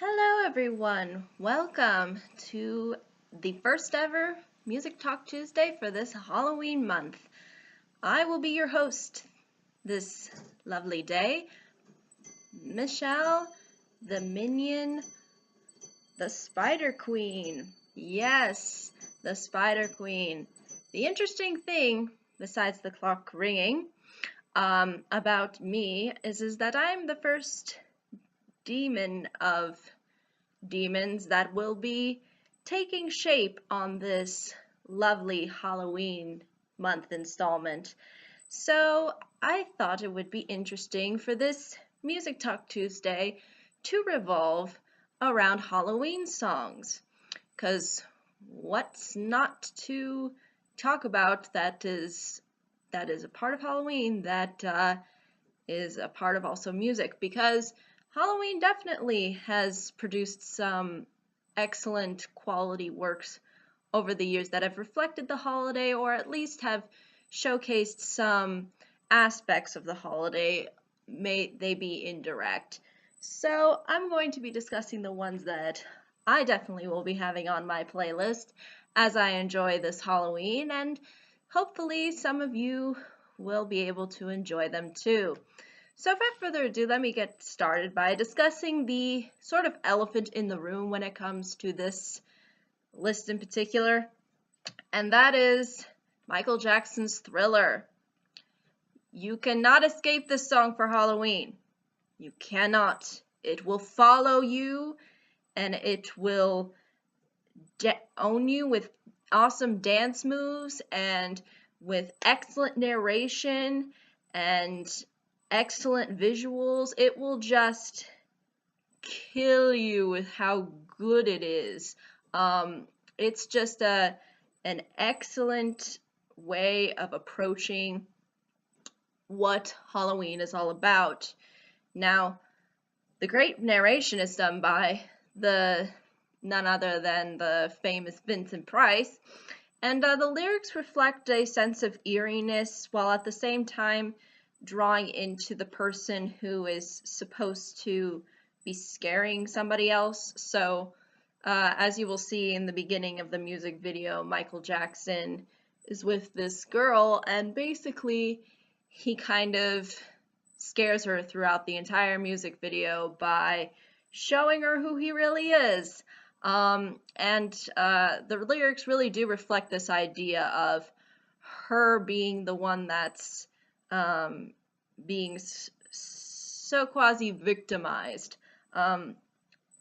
Hello, everyone. Welcome to the first ever Music Talk Tuesday for this Halloween month. I will be your host this lovely day, Michelle, the Minion, the Spider Queen. Yes, the Spider Queen. The interesting thing, besides the clock ringing, about me is that I'm the first demon of demons that will be taking shape on this lovely Halloween month installment. So I thought it would be interesting for this Music Talk Tuesday to revolve around Halloween songs. Because what's not to talk about that is a part of Halloween that is a part of also music, because Halloween definitely has produced some excellent quality works over the years that have reflected the holiday, or at least have showcased some aspects of the holiday, may they be indirect. So I'm going to be discussing the ones that I definitely will be having on my playlist as I enjoy this Halloween, and hopefully some of you will be able to enjoy them too. So without further ado, let me get started by discussing the sort of elephant in the room when it comes to this list in particular, and that is Michael Jackson's Thriller. You cannot escape this song for Halloween. You cannot. It will follow you, and it will own you with awesome dance moves and with excellent narration and excellent visuals. It will just kill you with how good it is. It's just an excellent way of approaching what Halloween is all about. Now, the great narration is done by none other than the famous Vincent Price, and the lyrics reflect a sense of eeriness while at the same time drawing into the person who is supposed to be scaring somebody else. So as you will see in the beginning of the music video, Michael Jackson is with this girl, and basically he kind of scares her throughout the entire music video by showing her who he really is. The lyrics really do reflect this idea of her being the one that's being so quasi-victimized.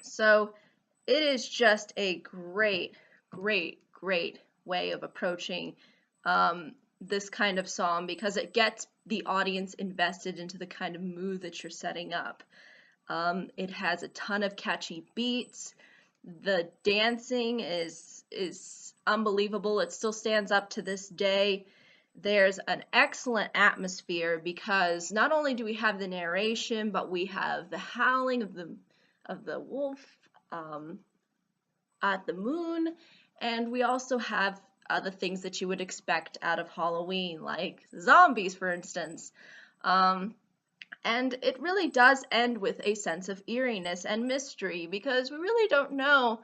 So it is just a great, great, great way of approaching this kind of song, because it gets the audience invested into the kind of mood that you're setting up. It has a ton of catchy beats. The dancing is unbelievable. It still stands up to this day. There's an excellent atmosphere because not only do we have the narration, but we have the howling of the wolf at the moon, and we also have the things that you would expect out of Halloween, like zombies, for instance. And it really does end with a sense of eeriness and mystery, because we really don't know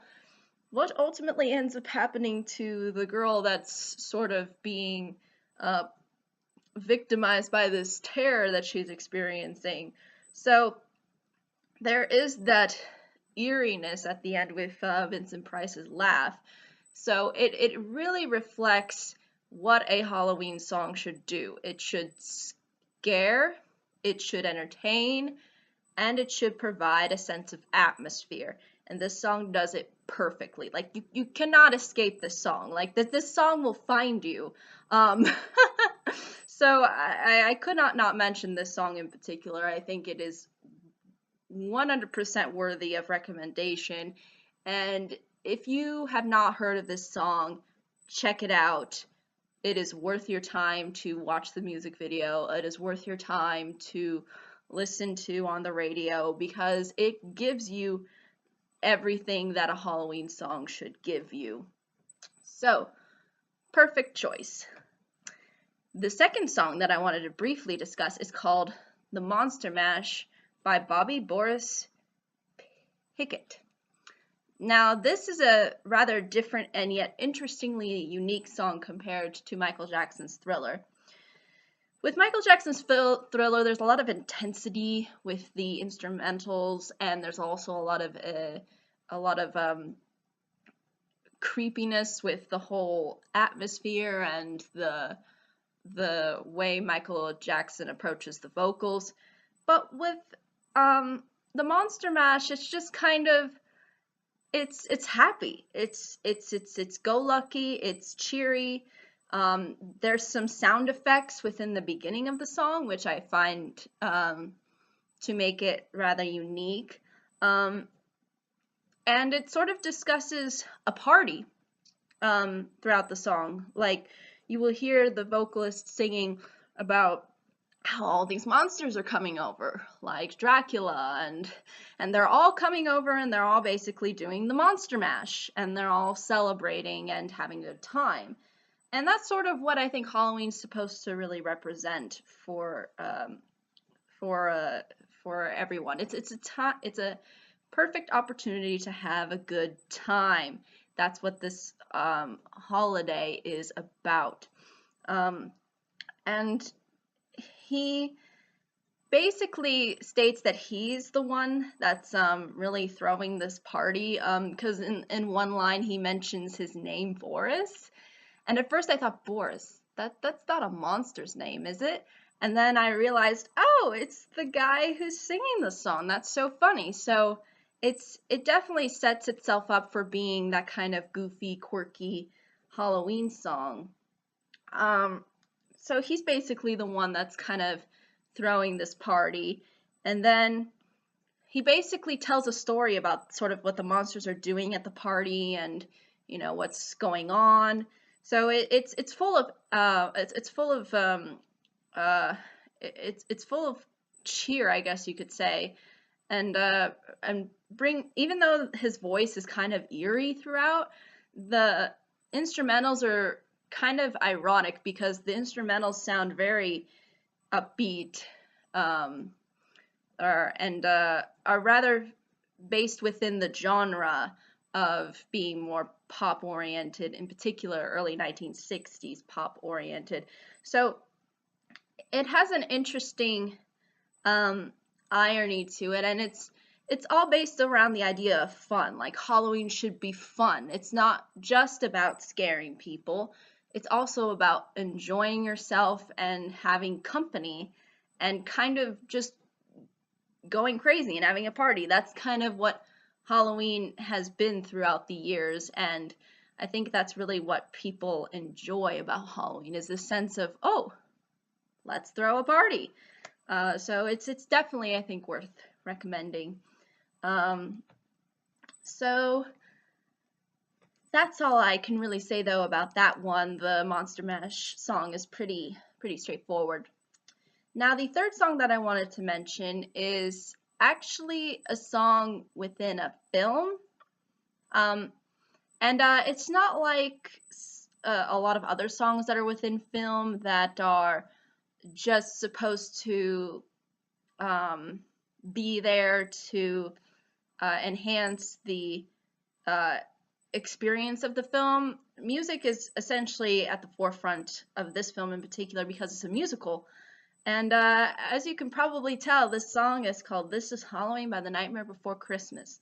what ultimately ends up happening to the girl that's sort of being victimized by this terror that she's experiencing. So there is that eeriness at the end with Vincent Price's laugh. So it really reflects what a Halloween song should do. It should scare, it should entertain, and it should provide a sense of atmosphere. And this song does it perfectly. Like, you cannot escape this song. Like, this song will find you. So I could not mention this song in particular. I think it is 100% worthy of recommendation. And if you have not heard of this song, check it out. It is worth your time to watch the music video. It is worth your time to listen to on the radio, because it gives you everything that a Halloween song should give you. So, perfect choice. The second song that I wanted to briefly discuss is called The Monster Mash by Boris Pickett. Now, this is a rather different and yet interestingly unique song compared to Michael Jackson's Thriller. With Michael Jackson's Thriller, there's a lot of intensity with the instrumentals, and there's also a lot of creepiness with the whole atmosphere and the way Michael Jackson approaches the vocals. But with the Monster Mash, it's just kind of it's happy. It's go lucky. It's cheery. There's some sound effects within the beginning of the song, which I find to make it rather unique. And it sort of discusses a party throughout the song. Like, you will hear the vocalist singing about how all these monsters are coming over, like Dracula, and they're all coming over, and they're all basically doing the Monster Mash, and they're all celebrating and having a good time. And that's sort of what I think Halloween's supposed to really represent for everyone. It's a perfect opportunity to have a good time. That's what this holiday is about. And he basically states that he's the one that's really throwing this party, because in one line he mentions his name, Boris. And at first I thought, Boris, that's not a monster's name, is it? And then I realized, oh, it's the guy who's singing the song. That's so funny. So it definitely sets itself up for being that kind of goofy, quirky Halloween song. So he's basically the one that's kind of throwing this party. And then he basically tells a story about sort of what the monsters are doing at the party and, you know, what's going on. So it's full of cheer, I guess you could say, and even though his voice is kind of eerie throughout, the instrumentals are kind of ironic because the instrumentals sound very upbeat, and are rather based within the genre of being more pop oriented, in particular early 1960s pop oriented. So it has an interesting irony to it, and it's all based around the idea of fun. Like, Halloween should be fun. It's not just about scaring people. It's also about enjoying yourself and having company and kind of just going crazy and having a party. That's kind of what Halloween has been throughout the years, and I think that's really what people enjoy about Halloween, is this sense of, oh, let's throw a party. So it's definitely, I think, worth recommending. So that's all I can really say, though, about that one. The Monster Mash song is pretty straightforward. Now, the third song that I wanted to mention is actually a song within a film. And it's not like a lot of other songs that are within film that are just supposed to be there to enhance the experience of the film. Music is essentially at the forefront of this film in particular because it's a musical. And as you can probably tell, this song is called This Is Halloween by The Nightmare Before Christmas.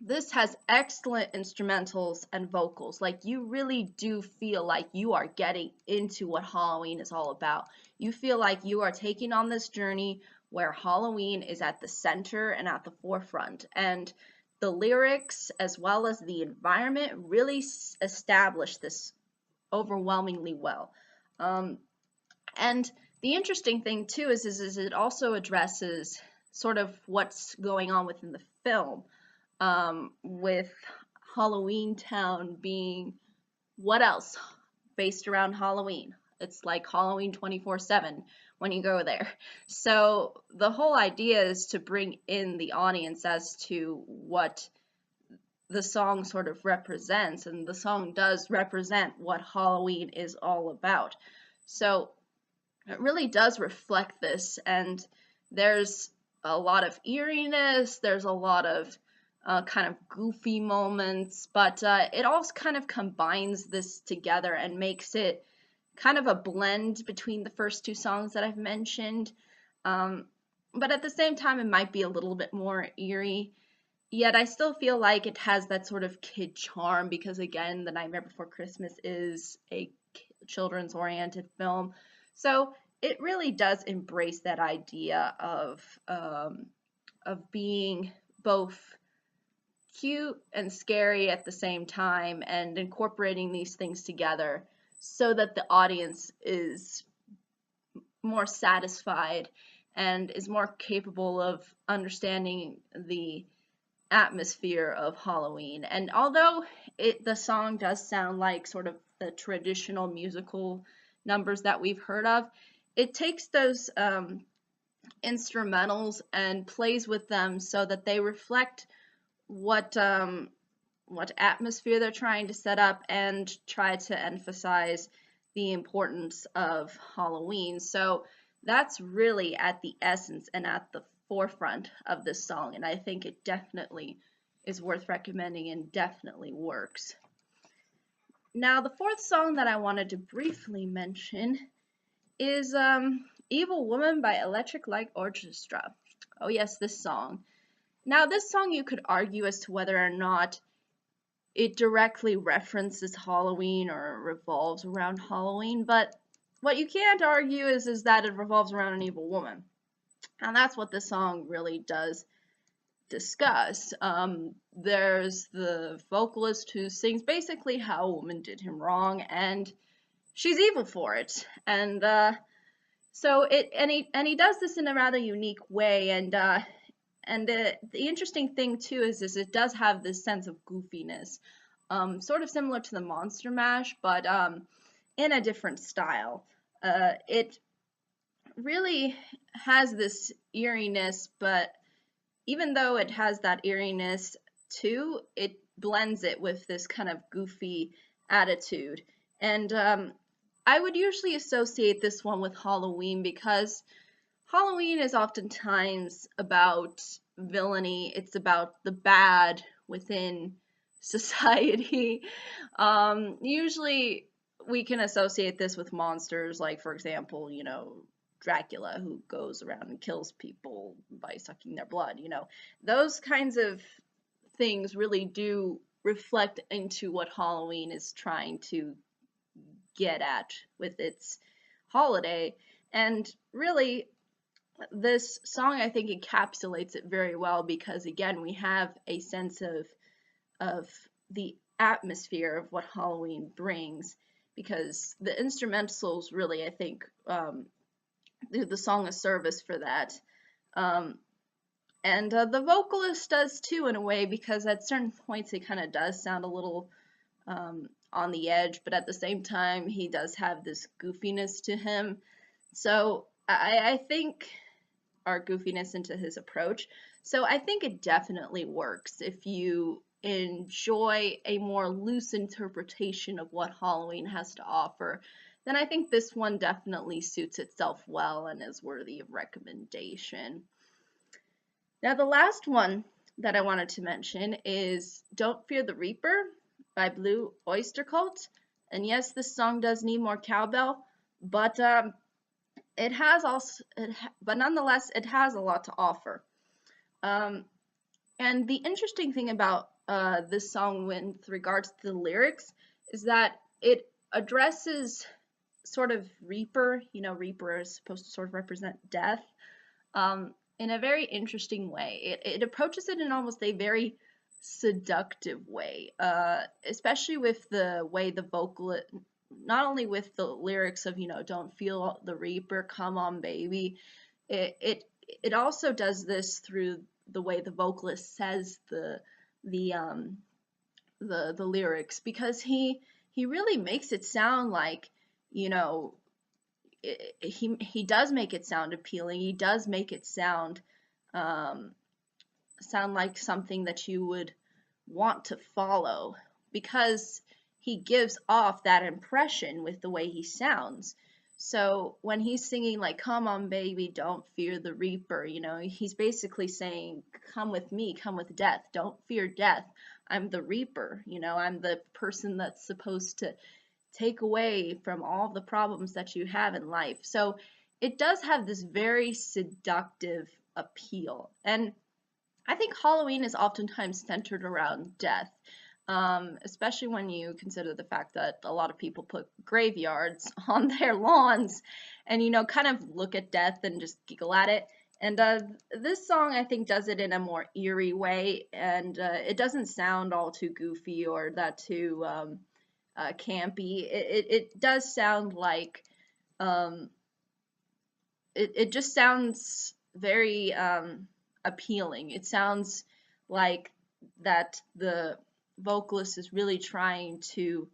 This has excellent instrumentals and vocals. Like, you really do feel like you are getting into what Halloween is all about. You feel like you are taking on this journey where Halloween is at the center and at the forefront. And the lyrics, as well as the environment, really establish this overwhelmingly well. And the interesting thing, too, is it also addresses sort of what's going on within the film. With Halloween Town being, what else? Based around Halloween. It's like Halloween 24/7 when you go there. So the whole idea is to bring in the audience as to what the song sort of represents, and the song does represent what Halloween is all about. So it really does reflect this, and there's a lot of eeriness, there's a lot of kind of goofy moments, but it also kind of combines this together and makes it kind of a blend between the first two songs that I've mentioned. But at the same time, it might be a little bit more eerie. Yet I still feel like it has that sort of kid charm because, again, The Nightmare Before Christmas is a children's oriented film. So it really does embrace that idea of being both cute and scary at the same time and incorporating these things together so that the audience is more satisfied and is more capable of understanding the atmosphere of Halloween. And although the song does sound like sort of the traditional musical numbers that we've heard of, it takes those instrumentals and plays with them so that they reflect what atmosphere they're trying to set up and try to emphasize the importance of Halloween. So that's really at the essence and at the forefront of this song, and I think it definitely is worth recommending and definitely works. Now, the fourth song that I wanted to briefly mention is Evil Woman by Electric Light Orchestra. Oh yes, this song. Now, this song you could argue as to whether or not it directly references Halloween or revolves around Halloween, but what you can't argue is that it revolves around an evil woman. And that's what this song really does discuss. There's the vocalist who sings basically how a woman did him wrong, and she's evil for it. And he does this in a rather unique way. And the interesting thing too is it does have this sense of goofiness, sort of similar to the Monster Mash, but in a different style. It really has this eeriness, but even though it has that eeriness too, it blends it with this kind of goofy attitude. And I would usually associate this one with Halloween because Halloween is oftentimes about villainy. It's about the bad within society. Usually we can associate this with monsters, like, for example, Dracula, who goes around and kills people by sucking their blood. Those kinds of things really do reflect into what Halloween is trying to get at with its holiday. And really, this song, I think, encapsulates it very well because, again, we have a sense of the atmosphere of what Halloween brings, because the instrumentals really, I think, do the song a service for that. And the vocalist does too, in a way, because at certain points it kind of does sound a little on the edge, but at the same time he does have this goofiness to him. So I think our goofiness into his approach. So I think it definitely works if you enjoy a more loose interpretation of what Halloween has to offer. Then I think this one definitely suits itself well and is worthy of recommendation. Now, the last one that I wanted to mention is Don't Fear the Reaper by Blue Oyster Cult. And yes, this song does need more cowbell, but nonetheless, it has a lot to offer. And the interesting thing about this song with regards to the lyrics is that it addresses sort of Reaper. Reaper is supposed to sort of represent death, in a very interesting way. It approaches it in almost a very seductive way, especially with the way the vocalist, not only with the lyrics of, don't feel the Reaper, come on baby, it also does this through the way the vocalist says the lyrics, because he really makes it sound like, he does make it sound appealing. He does make it sound like something that you would want to follow, because he gives off that impression with the way he sounds. So when he's singing like, come on baby, don't fear the reaper, he's basically saying, come with me, come with death, don't fear death. I'm the reaper, I'm the person that's supposed to take away from all the problems that you have in life. So it does have this very seductive appeal. And I think Halloween is oftentimes centered around death, especially when you consider the fact that a lot of people put graveyards on their lawns and, kind of look at death and just giggle at it. And this song, I think, does it in a more eerie way, and it doesn't sound all too goofy or that too campy. It does sound like it just sounds very appealing. It sounds like that the vocalist is really trying to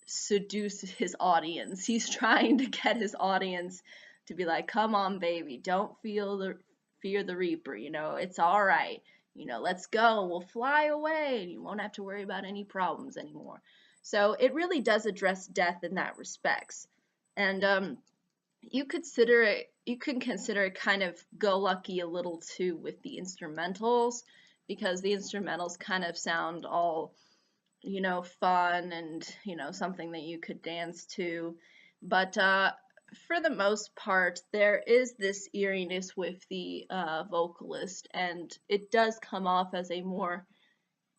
seduce his audience. He's trying to get his audience to be like, come on baby, don't fear the reaper, it's all right. Let's go. We'll fly away and you won't have to worry about any problems anymore. So it really does address death in that respects. And you can consider it kind of go lucky a little too with the instrumentals, because the instrumentals kind of sound all fun and something that you could dance to, but for the most part there is this eeriness with the vocalist, and it does come off as a more,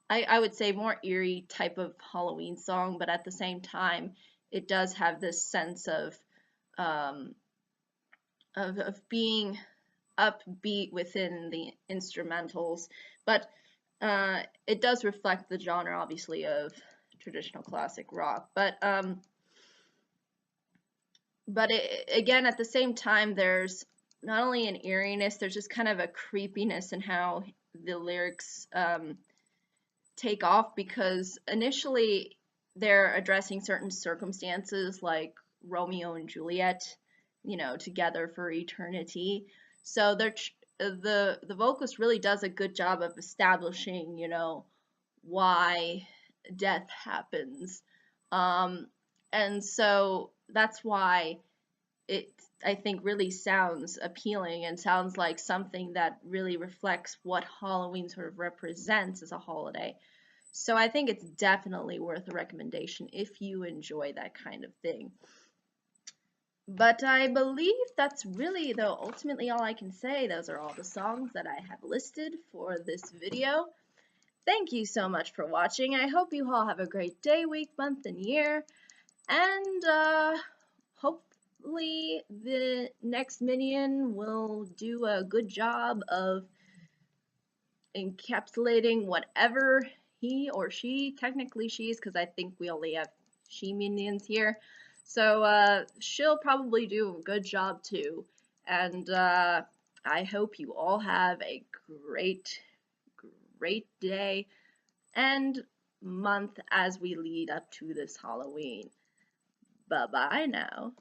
I would say, more eerie type of Halloween song, but at the same time it does have this sense of um, being upbeat within the instrumentals, but it does reflect the genre, obviously, of traditional classic rock. But again, at the same time, there's not only an eeriness, there's just kind of a creepiness in how the lyrics take off, because initially they're addressing certain circumstances like Romeo and Juliet, together for eternity. So the vocalist really does a good job of establishing, why death happens. And so that's why it, I think, really sounds appealing and sounds like something that really reflects what Halloween sort of represents as a holiday. So I think it's definitely worth a recommendation if you enjoy that kind of thing. But I believe that's really, though, ultimately all I can say. Those are all the songs that I have listed for this video. Thank you so much for watching. I hope you all have a great day, week, month, and year. And hopefully the next minion will do a good job of encapsulating whatever he or she, technically she's, because I think we only have she minions here. So she'll probably do a good job too. And I hope you all have a great day and month as we lead up to this Halloween. Bye-bye now.